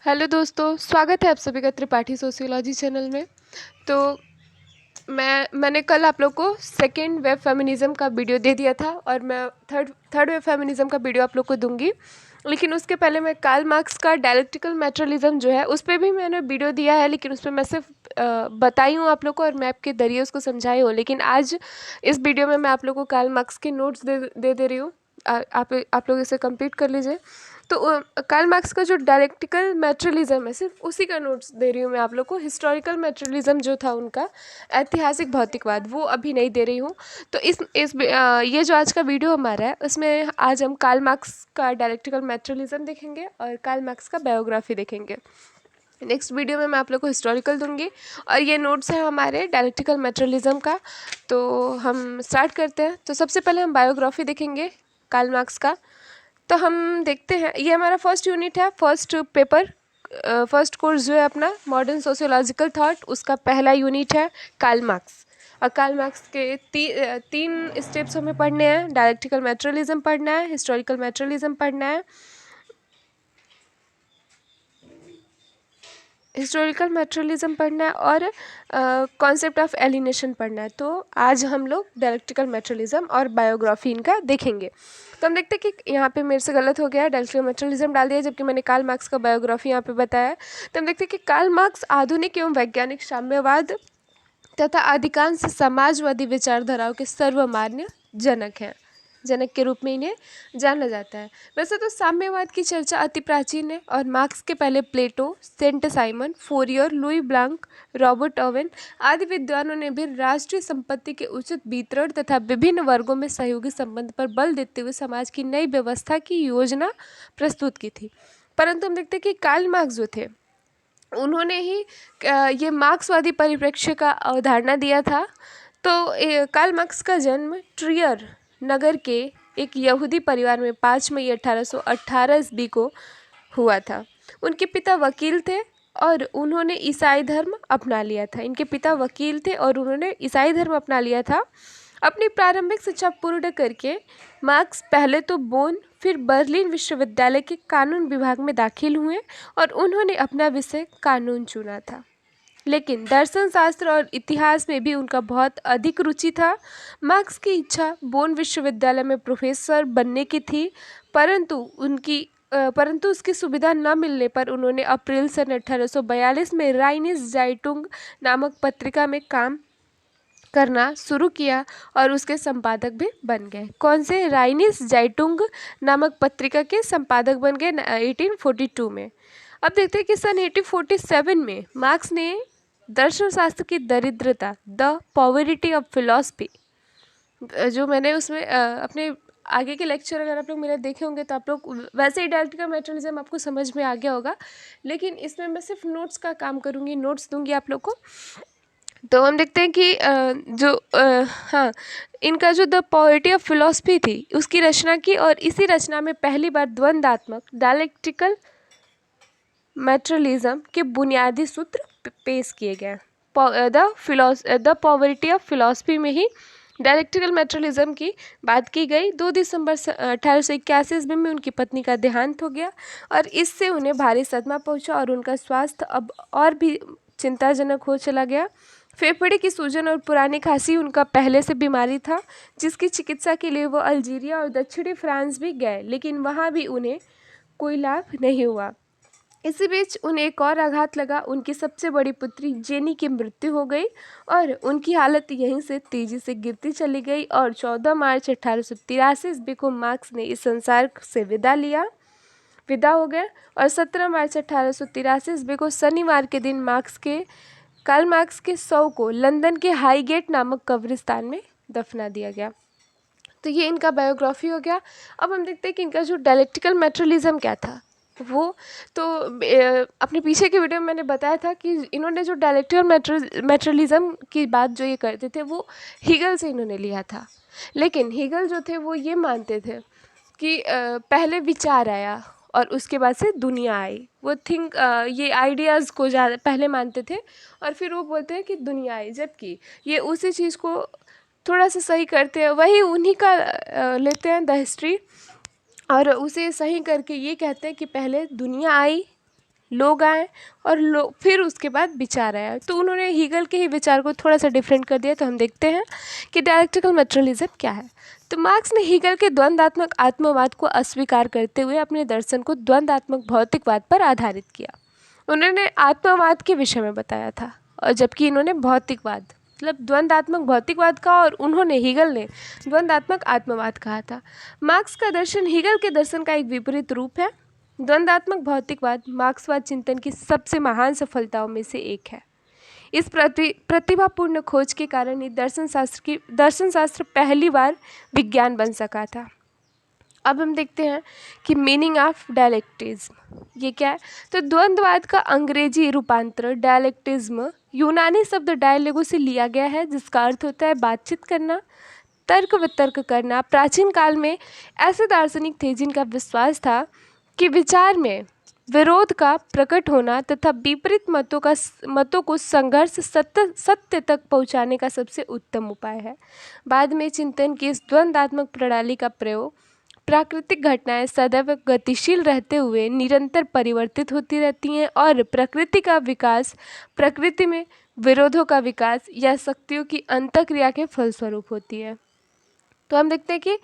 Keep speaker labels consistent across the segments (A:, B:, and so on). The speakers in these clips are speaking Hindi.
A: हेलो दोस्तों, स्वागत है आप सभी का त्रिपाठी सोशियोलॉजी चैनल में। तो मैंने कल आप लोग को सेकेंड वेब फेमिनिज़म का वीडियो दे दिया था और मैं थर्ड वेब फेमिनिज़म का वीडियो आप लोग को दूंगी। लेकिन उसके पहले मैं कार्ल मार्क्स का डायलेक्टिकल मैटेरियलिज्म जो है उस पर भी मैंने वीडियो दिया है, लेकिन उस पर मैं सिर्फ बताई हूँ आप लोग को और मैप के जरिए उसको समझाई हूँ। लेकिन आज इस वीडियो में मैं आप लोग को कार्ल मार्क्स के नोट्स दे रही हूँ। आप लोग इसे कंप्लीट कर लीजिए। तो कार्ल मार्क्स का जो डायलेक्टिकल मैटेरियलिज्म है सिर्फ उसी का नोट्स दे रही हूँ मैं आप लोग को। हिस्टोरिकल मैटेरियलिज्म जो था उनका ऐतिहासिक भौतिकवाद, वो अभी नहीं दे रही हूँ। तो ये जो आज का वीडियो हमारा है उसमें आज हम कार्ल मार्क्स का डायलेक्टिकल मैटेरियलिज्म देखेंगे और कार्ल मार्क्स का बायोग्राफी देखेंगे। नेक्स्ट वीडियो में मैं आप लोग को हिस्टोरिकल दूंगी और ये नोट्स है हमारे डायलेक्टिकल मैटेरियलिज्म का। तो हम स्टार्ट करते हैं। तो सबसे पहले हम बायोग्राफी देखेंगे कार्ल मार्क्स का। तो हम देखते हैं, ये हमारा फर्स्ट यूनिट है, फर्स्ट पेपर, फर्स्ट कोर्स जो है अपना मॉडर्न सोशियोलॉजिकल थॉट, उसका पहला यूनिट है कार्ल मार्क्स। और कार्ल मार्क्स के तीन स्टेप्स हमें पढ़ने हैं। डायलेक्टिकल मैटेरियलिज्म पढ़ना है, हिस्टोरिकल मैटेरियलिज्म पढ़ना है, हिस्टोरिकल मैटेरियलिज्म पढ़ना है और कॉन्सेप्ट ऑफ एलिनेशन पढ़ना है। तो आज हम लोग डायलेक्टिकल मैटेरियलिज्म और बायोग्राफी इनका देखेंगे। तो हम देखते हैं कि यहाँ पे मेरे से गलत हो गया है, डायलेक्टिकल मैटेरियलिज्म डाल दिया जबकि मैंने कार्ल मार्क्स का बायोग्राफी यहाँ पे बताया है। तो हम देखते हैं कि कार्ल मार्क्स आधुनिक एवं वैज्ञानिक साम्यवाद तथा अधिकांश समाजवादी विचारधाराओं के सर्वमान्य जनक के रूप में इन्हें जाना जाता है। वैसे तो साम्यवाद की चर्चा अति प्राचीन है और मार्क्स के पहले Plato, Saint Simon, Fourier, Louis Blanc, Robert Owen आदि विद्वानों ने भी राष्ट्रीय संपत्ति के उचित वितरण तथा विभिन्न वर्गों में सहयोगी संबंध पर बल देते हुए समाज की नई व्यवस्था की योजना प्रस्तुत की थी। परंतु हम देखते हैं कि कार्ल मार्क्स जो थे उन्होंने ही ये मार्क्सवादी परिप्रेक्ष्य का अवधारणा दिया था। तो कार्ल मार्क्स का जन्म ट्रियर नगर के एक यहूदी परिवार में 5 मई 1818 ईस्वी को हुआ था। उनके पिता वकील थे और उन्होंने ईसाई धर्म अपना लिया था। इनके पिता वकील थे और उन्होंने ईसाई धर्म अपना लिया था। अपनी प्रारंभिक शिक्षा पूर्ण करके मार्क्स पहले तो बोन फिर बर्लिन विश्वविद्यालय के कानून विभाग में दाखिल हुए और उन्होंने अपना विषय कानून चुना था। लेकिन दर्शन शास्त्र और इतिहास में भी उनका बहुत अधिक रुचि था। मार्क्स की इच्छा बोन विश्वविद्यालय में प्रोफेसर बनने की थी, परंतु उसकी सुविधा न मिलने पर उन्होंने अप्रैल सन 1842 में राइनिस जाइटुंग नामक पत्रिका में काम करना शुरू किया और उसके संपादक भी बन गए। कौन से? राइनिस जाइटुंग नामक पत्रिका के संपादक बन गए 1842 में। अब देखते हैं कि सन 1847 में मार्क्स ने दर्शन शास्त्र की दरिद्रता, द पॉवर्टी ऑफ फिलॉसफी, जो मैंने उसमें अपने आगे के लेक्चर अगर आप लोग मेरे देखे होंगे तो आप लोग वैसे ही डायलेक्टिकल मैटेरियलिज्म आपको समझ में आ गया होगा। लेकिन इसमें मैं सिर्फ नोट्स का काम करूँगी, नोट्स दूंगी आप लोग को। तो हम देखते हैं कि हाँ, इनका जो द पॉवर्टी ऑफ फिलॉसफी थी उसकी रचना की और इसी रचना में पहली बार द्वंद्वात्मक डायलेक्टिकल मैटेरियलिज्म के बुनियादी सूत्र पेश किए गए। द पॉवर्टी ऑफ फिलॉसफी में ही डायलेक्टिकल मैटेरियलिज्म की बात की गई। 2 दिसंबर 1881 ईस्वी में उनकी पत्नी का देहांत हो गया और इससे उन्हें भारी सदमा पहुंचा और उनका स्वास्थ्य अब और भी चिंताजनक हो चला गया। फेफड़े की सूजन और पुरानी खांसी उनका पहले से बीमारी था, जिसकी चिकित्सा के लिए वो अल्जीरिया और दक्षिणी फ्रांस भी गए, लेकिन वहाँ भी उन्हें कोई लाभ नहीं हुआ। इसी बीच उन्हें एक और आघात लगा। उनकी सबसे बड़ी पुत्री जेनी की मृत्यु हो गई और उनकी हालत यहीं से तेजी से गिरती चली गई और 14 मार्च 1883 ईस्वी को मार्क्स ने इस संसार से विदा हो गए और 17 मार्च 1883 ईस्वी को शनिवार के दिन कार्ल मार्क्स के शव को लंदन के हाईगेट नामक कब्रिस्तान में दफना दिया गया। तो ये इनका बायोग्राफी हो गया। अब हम देखते हैं कि इनका जो डायलेक्टिकल मैटेरियलिज्म क्या था। वो तो अपने पीछे के वीडियो में मैंने बताया था कि इन्होंने जो डायलेक्टिकल मैटेरियलिज्म की बात जो ये करते थे वो हीगल से इन्होंने लिया था। लेकिन हीगल जो थे वो ये मानते थे कि पहले विचार आया और उसके बाद से दुनिया आई। वो ये आइडियाज़ को ज़्यादा पहले मानते थे और फिर वो बोलते हैं कि दुनिया आई, जबकि ये उसी चीज़ को थोड़ा सा सही करते हैं, वही उन्हीं का लेते हैं द हिस्ट्री और उसे सही करके ये कहते हैं कि पहले दुनिया आई, लोग आए और फिर उसके बाद विचार आया। तो उन्होंने हीगल के ही विचार को थोड़ा सा डिफरेंट कर दिया। तो हम देखते हैं कि डायलेक्टिकल मटेरियलिज्म क्या है। तो मार्क्स ने हीगल के द्वंद्वात्मक आत्मवाद को अस्वीकार करते हुए अपने दर्शन को द्वंद्वात्मक भौतिकवाद पर आधारित किया। उन्होंने आत्मवाद के विषय में बताया था, और जबकि इन्होंने भौतिकवाद मतलब द्वंद्वात्मक भौतिकवाद का, और उन्होंने हीगल ने द्वंद्वात्मक आत्मवाद कहा था। मार्क्स का दर्शन हीगल के दर्शन का एक विपरीत रूप है। द्वंद्वात्मक भौतिकवाद मार्क्सवाद चिंतन की सबसे महान सफलताओं में से एक है। इस प्रतिभापूर्ण खोज के कारण ही दर्शन शास्त्र पहली बार विज्ञान बन सका था। अब हम देखते हैं कि मीनिंग ऑफ डायलेक्टिज्म ये क्या है। तो द्वंद्ववाद का अंग्रेजी रूपांतर डायलेक्टिज्म यूनानी शब्द डायलेगो से लिया गया है, जिसका अर्थ होता है बातचीत करना, तर्क वितर्क करना। प्राचीन काल में ऐसे दार्शनिक थे जिनका विश्वास था कि विचार में विरोध का प्रकट होना तथा विपरीत मतों को संघर्ष सत्य तक पहुंचाने का सबसे उत्तम उपाय है। बाद में चिंतन की इस द्वंद्वात्मक प्रणाली का प्रयोग प्राकृतिक घटनाएं सदैव गतिशील रहते हुए निरंतर परिवर्तित होती रहती हैं, और प्रकृति का विकास प्रकृति में विरोधों का विकास या शक्तियों की अंतःक्रिया के फलस्वरूप होती है। तो हम देखते हैं कि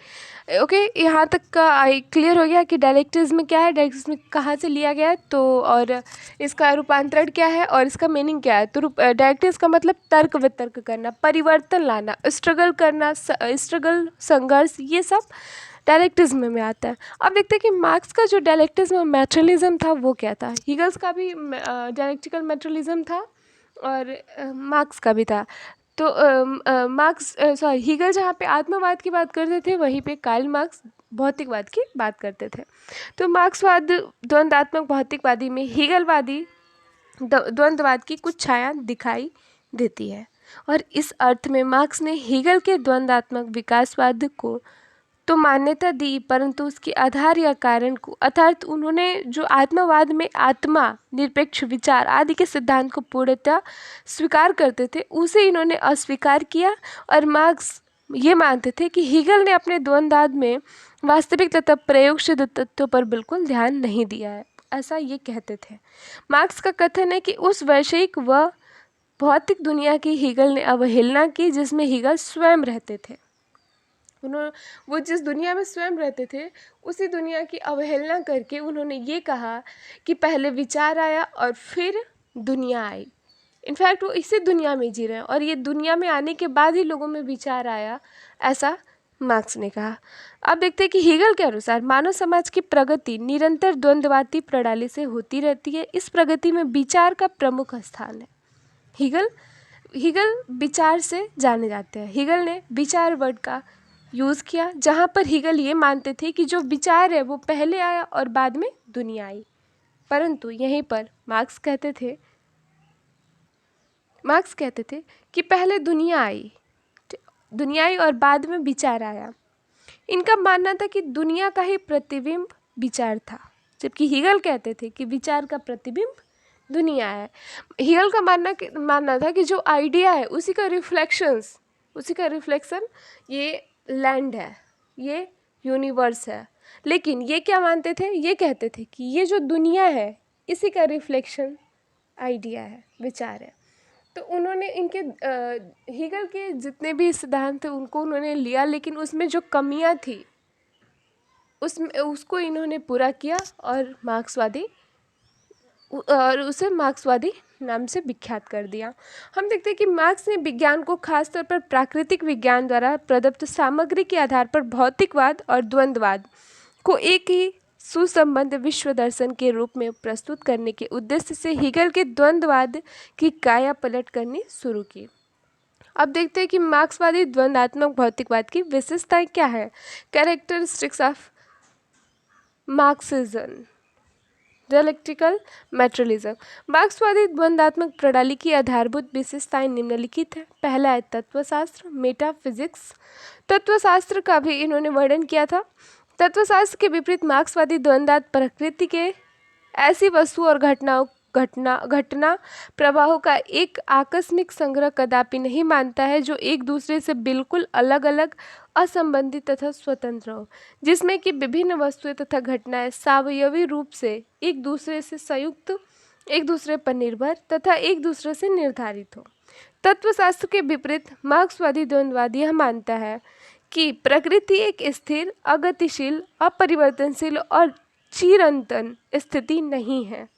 A: ओके, यहाँ तक का क्लियर हो गया कि डायलेक्टिज्म क्या है, डायलेक्टिज्म कहाँ से लिया गया है, तो और इसका रूपांतरण क्या है और इसका मीनिंग क्या है। तो डायलेक्टिज्म का मतलब तर्क वितर्क करना, परिवर्तन लाना, स्ट्रगल करना, स्ट्रगल संघर्ष, ये सब डायलेक्टिज्म में आता है। अब देखते हैं कि मार्क्स का जो डायलेक्टिज्म मैटेरियलिज्म था वो क्या था। हीगल्स का भी डायलेक्टिकल मैटेरियलिज्म था और मार्क्स का भी था। तो हीगल जहाँ पे आत्मवाद की बात करते थे, वहीं पे कार्ल मार्क्स भौतिकवाद की बात करते थे। तो मार्क्सवाद द्वंद्वात्मक भौतिकवादी में हीगलवादी द्वंद्ववाद की कुछ छाया दिखाई देती है, और इस अर्थ में मार्क्स ने हीगल के द्वंद्वात्मक विकासवाद को तो मान्यता दी, परंतु उसके आधार या कारण को, अर्थात उन्होंने जो आत्मवाद में आत्मा निरपेक्ष विचार आदि के सिद्धांत को पूर्णतः स्वीकार करते थे, उसे इन्होंने अस्वीकार किया। और मार्क्स ये मानते थे कि हीगल ने अपने द्वंद्वाद में वास्तविक तथा प्रयोगसिद्ध तत्वों पर बिल्कुल ध्यान नहीं दिया है, ऐसा ये कहते थे। मार्क्स का कथन है कि उस वैश्विक व भौतिक दुनिया की हीगल ने अवहेलना की जिसमें हीगल स्वयं रहते थे। वो जिस दुनिया में स्वयं रहते थे, उसी दुनिया की अवहेलना करके उन्होंने ये कहा कि पहले विचार आया और फिर दुनिया आई। इनफैक्ट वो इसी दुनिया में जी रहे हैं, और ये दुनिया में आने के बाद ही लोगों में विचार आया, ऐसा मार्क्स ने कहा। अब देखते हैं कि हीगल के अनुसार मानव समाज की प्रगति निरंतर द्वंद्ववादी प्रणाली से होती रहती है। इस प्रगति में विचार का प्रमुख स्थान है। हीगल विचार से जाने जाते हैं। हीगल ने विचार वर्ड का यूज़ किया, जहाँ पर हीगल ये मानते थे कि जो विचार है वो पहले आया और बाद में दुनिया आई, परंतु यहीं पर मार्क्स कहते थे कि पहले दुनिया आई और बाद में विचार आया। इनका मानना था कि दुनिया का ही प्रतिबिंब विचार था, जबकि हीगल कहते थे कि विचार का प्रतिबिंब दुनिया है। हीगल का मानना था कि जो आइडिया है उसी का रिफ्लेक्शन ये लैंड है, ये यूनिवर्स है। लेकिन ये क्या मानते थे, ये कहते थे कि ये जो दुनिया है इसी का रिफ्लेक्शन आइडिया है, विचार है। तो उन्होंने इनके हीगल के जितने भी सिद्धांत थे उनको उन्होंने लिया, लेकिन उसमें जो कमियां थी उसको इन्होंने पूरा किया और उसे मार्क्सवादी नाम से विख्यात कर दिया। हम देखते हैं कि मार्क्स ने विज्ञान को खासतौर पर प्राकृतिक विज्ञान द्वारा प्रदत्त सामग्री के आधार पर भौतिकवाद और द्वंद्ववाद को एक ही सुसंबद्ध विश्व दर्शन के रूप में प्रस्तुत करने के उद्देश्य से हीगल के द्वंद्ववाद की काया पलट करनी शुरू की। अब देखते हैं कि मार्क्सवादी द्वंद्वात्मक भौतिकवाद की विशेषताएं क्या है। Characteristics of Marxism dialectical materialism. मार्क्सवादी द्वंद्वात्मक प्रणाली की आधारभूत विशेषताएं निम्नलिखित है। पहला है तत्वशास्त्र, मेटाफिजिक्स। तत्वशास्त्र का भी इन्होंने वर्णन किया था। तत्वशास्त्र के विपरीत मार्क्सवादी द्वंद्वाद प्रकृति के ऐसी वस्तु और घटना प्रवाहों का एक आकस्मिक संग्रह कदापि नहीं मानता है जो एक दूसरे से बिल्कुल अलग अलग, असंबंधित तथा स्वतंत्र हो, जिसमें कि विभिन्न वस्तुएं तथा घटनाएं सावयवी रूप से एक दूसरे से संयुक्त एक दूसरे पर निर्भर तथा एक दूसरे से निर्धारित हो। तत्वशास्त्र के विपरीत मार्क्सवादी द्वंद्ववादी यह मानता है कि प्रकृति एक स्थिर, अगतिशील, अपरिवर्तनशील और चिरंतन स्थिति नहीं है।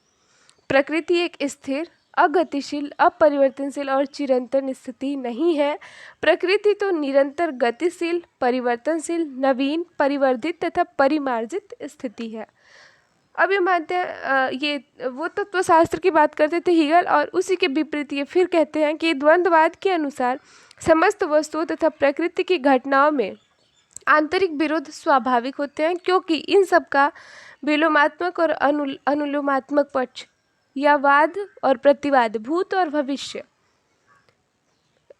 A: प्रकृति एक स्थिर, अगतिशील, अपरिवर्तनशील और चिरंतन स्थिति नहीं है। प्रकृति तो निरंतर गतिशील, परिवर्तनशील, नवीन, परिवर्धित तथा परिमार्जित स्थिति है। अब ये मानते हैं ये वो तत्वशास्त्र की बात करते थे हीगल, और उसी के विपरीत ये फिर कहते हैं कि द्वंद्ववाद के अनुसार समस्त वस्तुओं तथा प्रकृति की घटनाओं में आंतरिक विरोध स्वाभाविक होते हैं, क्योंकि इन सब का विलोमात्मक और अनुलोमात्मक पक्ष या वाद और प्रतिवाद, भूत और भविष्य,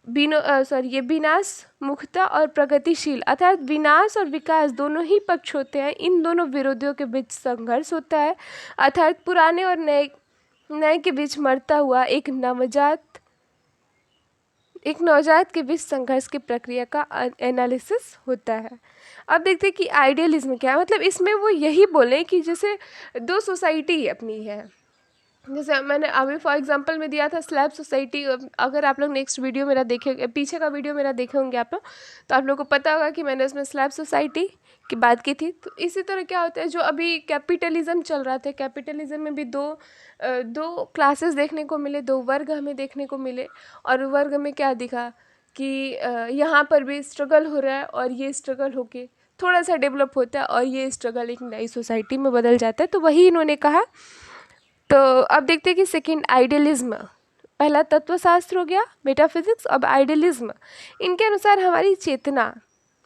A: ये विनाश मुक्ता और प्रगतिशील, अर्थात विनाश और विकास दोनों ही पक्ष होते हैं। इन दोनों विरोधियों के बीच संघर्ष होता है, अर्थात पुराने और नए के बीच मरता हुआ एक नवजात के बीच संघर्ष की प्रक्रिया का एनालिसिस होता है। अब देखते हैं कि आइडियलिज्म क्या है। मतलब इसमें वो यही बोले कि जैसे दो सोसाइटी अपनी है, जैसे मैंने अभी फॉर एग्जांपल में दिया था स्लैब सोसाइटी। अगर आप लोग नेक्स्ट वीडियो मेरा देखे, पीछे का वीडियो मेरा देखे होंगे आप लोग, तो आप लोगों को पता होगा कि मैंने उसमें स्लैब सोसाइटी की बात की थी। तो इसी तरह क्या होता है, जो अभी कैपिटलिज्म चल रहा था, कैपिटलिज्म में भी दो क्लासेस देखने को मिले, दो वर्ग हमें देखने को मिले। और वर्ग में क्या दिखा कि यहाँ पर भी स्ट्रगल हो रहा है, और ये स्ट्रगल होके थोड़ा सा डेवलप होता है, और ये स्ट्रगल एक नई सोसाइटी में बदल जाता है। तो वही इन्होंने कहा। तो अब देखते हैं कि सेकंड, आइडियलिज्म। पहला तत्वशास्त्र हो गया, मेटाफिजिक्स। अब आइडियलिज्म, इनके अनुसार हमारी चेतना,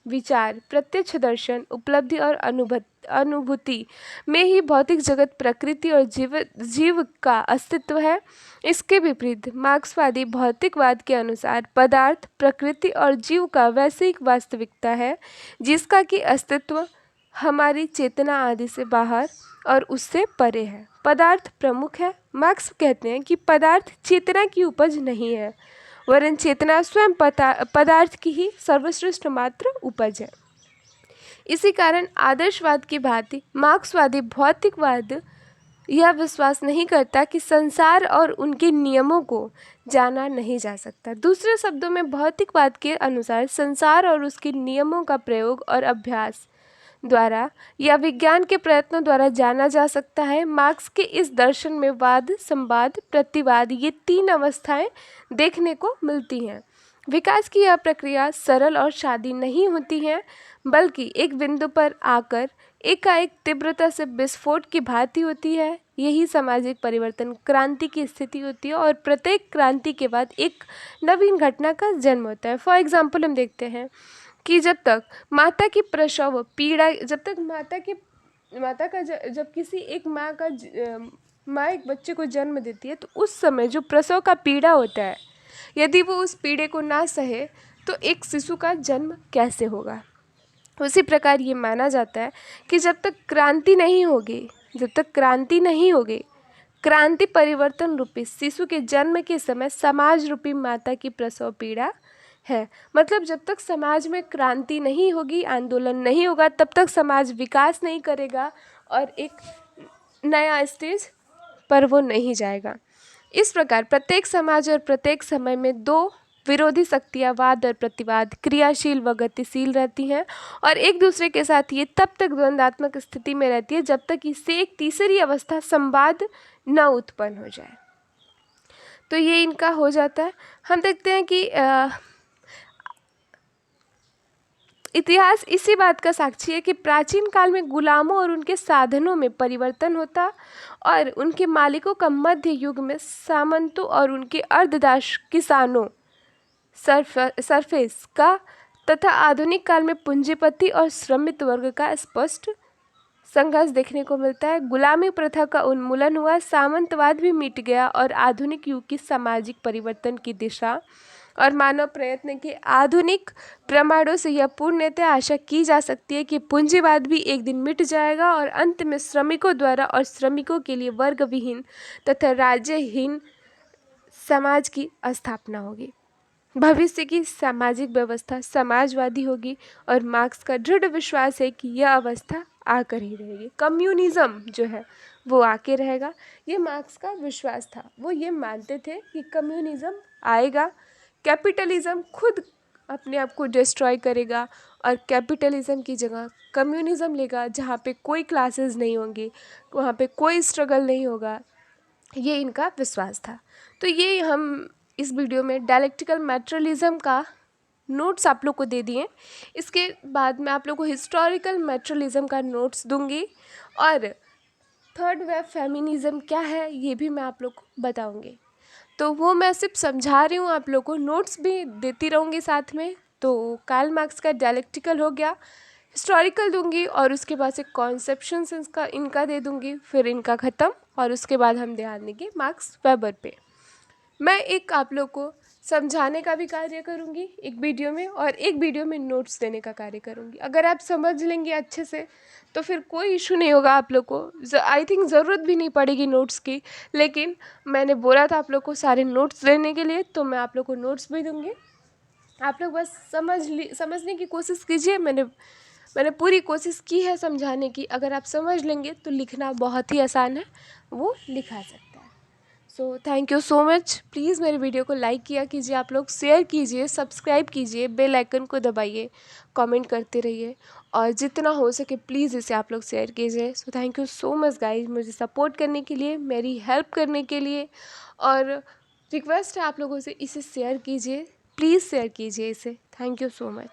A: विचार, प्रत्यक्ष दर्शन, उपलब्धि और अनुभूति में ही भौतिक जगत, प्रकृति और जीव का अस्तित्व है। इसके विपरीत मार्क्सवादी भौतिकवाद के अनुसार पदार्थ, प्रकृति और जीव का वैश्विक वास्तविकता है, जिसका कि अस्तित्व हमारी चेतना आदि से बाहर और उससे परे है। पदार्थ प्रमुख है। मार्क्स कहते हैं कि पदार्थ चेतना की उपज नहीं है, वरन चेतना स्वयं पदार्थ की ही सर्वश्रेष्ठ मात्र उपज है। इसी कारण आदर्शवाद की भांति मार्क्सवादी भौतिकवाद यह विश्वास नहीं करता कि संसार और उनके नियमों को जाना नहीं जा सकता। दूसरे शब्दों में भौतिकवाद के अनुसार संसार और उसके नियमों का प्रयोग और अभ्यास द्वारा या विज्ञान के प्रयत्नों द्वारा जाना जा सकता है। मार्क्स के इस दर्शन में वाद, संवाद, प्रतिवाद, ये तीन अवस्थाएं देखने को मिलती हैं। विकास की यह प्रक्रिया सरल और सादी नहीं होती है, बल्कि एक बिंदु पर आकर एकाएक तीव्रता से विस्फोट की भांति होती है। यही सामाजिक परिवर्तन, क्रांति की स्थिति होती है, और प्रत्येक क्रांति के बाद एक नवीन घटना का जन्म होता है। फॉर एग्जाम्पल हम देखते हैं कि जब तक माता की प्रसव पीड़ा, जब किसी एक माँ एक बच्चे को जन्म देती है, तो उस समय जो प्रसव का पीड़ा होता है, यदि वो उस पीड़े को ना सहे तो एक शिशु का जन्म कैसे होगा। उसी प्रकार ये माना जाता है कि जब तक क्रांति नहीं होगी, क्रांति परिवर्तन रूपी शिशु के जन्म के समय समाज रूपी माता की प्रसव पीड़ा है। मतलब जब तक समाज में क्रांति नहीं होगी, आंदोलन नहीं होगा, तब तक समाज विकास नहीं करेगा और एक नया स्टेज पर वो नहीं जाएगा। इस प्रकार प्रत्येक समाज और प्रत्येक समय में दो विरोधी शक्तियाँ, वाद और प्रतिवाद, क्रियाशील व गतिशील रहती हैं, और एक दूसरे के साथ ये तब तक द्वंद्वात्मक स्थिति में रहती है जब तक इससे एक तीसरी अवस्था, संवाद, न उत्पन्न हो जाए। तो ये इनका हो जाता है। हम देखते हैं कि इतिहास इसी बात का साक्षी है कि प्राचीन काल में गुलामों और उनके साधनों में परिवर्तन होता, और उनके मालिकों का मध्य युग में सामंतों और उनके अर्धदास किसानों, सरफेस का, तथा आधुनिक काल में पूंजीपति और श्रमिक वर्ग का स्पष्ट संघर्ष देखने को मिलता है। गुलामी प्रथा का उन्मूलन हुआ, सामंतवाद भी मिट गया, और आधुनिक युग की सामाजिक परिवर्तन की दिशा और मानव प्रयत्न के आधुनिक प्रमाणों से यह पूर्णतः आशा की जा सकती है कि पूंजीवाद भी एक दिन मिट जाएगा, और अंत में श्रमिकों द्वारा और श्रमिकों के लिए वर्ग विहीन तथा राज्यहीन समाज की स्थापना होगी। भविष्य की सामाजिक व्यवस्था समाजवादी होगी, और मार्क्स का दृढ़ विश्वास है कि यह अवस्था आकर ही रहेगी। कम्युनिज्म जो है वो आके रहेगा। ये मार्क्स का विश्वास था। वो ये मानते थे कि कम्युनिज़्म आएगा, कैपिटलिज़्म खुद अपने आप को डिस्ट्रॉय करेगा और कैपिटलिज़्म की जगह कम्युनिज़्म लेगा, जहाँ पे कोई क्लासेस नहीं होंगी, वहाँ पे कोई स्ट्रगल नहीं होगा। ये इनका विश्वास था। तो ये हम इस वीडियो में डायलेक्टिकल मैटेरियलिज्म का नोट्स आप लोग को दे दिए। इसके बाद मैं आप लोग को हिस्टोरिकल मैटेरियलिज्म का नोट्स दूंगी और थर्ड वेव फेमिनिज्म क्या है ये भी मैं आप लोग को बताऊंगी। तो वो मैं सिर्फ समझा रही हूँ आप लोग को, नोट्स भी देती रहूँगी साथ में। तो कार्ल मार्क्स का डायलेक्टिकल हो गया, हिस्टोरिकल दूंगी और उसके बाद से कॉन्सेप्शंस इनका दे दूंगी, फिर इनका ख़त्म और उसके बाद हम ध्यान देंगे मार्क्स वेबर पे। मैं एक आप लोग को समझाने का भी कार्य करूंगी एक वीडियो में और एक वीडियो में नोट्स देने का कार्य करूंगी। अगर आप समझ लेंगे अच्छे से तो फिर कोई इशू नहीं होगा आप लोग को। आई थिंक ज़रूरत भी नहीं पड़ेगी नोट्स की, लेकिन मैंने बोला था आप लोग को सारे नोट्स देने के लिए, तो मैं आप लोग को नोट्स भी दूंगी। आप लोग बस समझने की कोशिश कीजिए। मैंने पूरी कोशिश की है समझाने की। अगर आप समझ लेंगे तो लिखना बहुत ही आसान है, वो लिखा सकता है। So thank you so much. Please मेरे वीडियो को लाइक किया कीजिए, आप लोग शेयर कीजिए, सब्सक्राइब कीजिए, बेल आइकन को दबाइए, कमेंट करते रहिए और जितना हो सके प्लीज़ इसे आप लोग शेयर कीजिए। So thank you so much guys, मुझे सपोर्ट करने के लिए, मेरी हेल्प करने के लिए। और रिक्वेस्ट है आप लोगों से, इसे शेयर कीजिए, प्लीज़ शेयर कीजिए इसे। Thank you so much.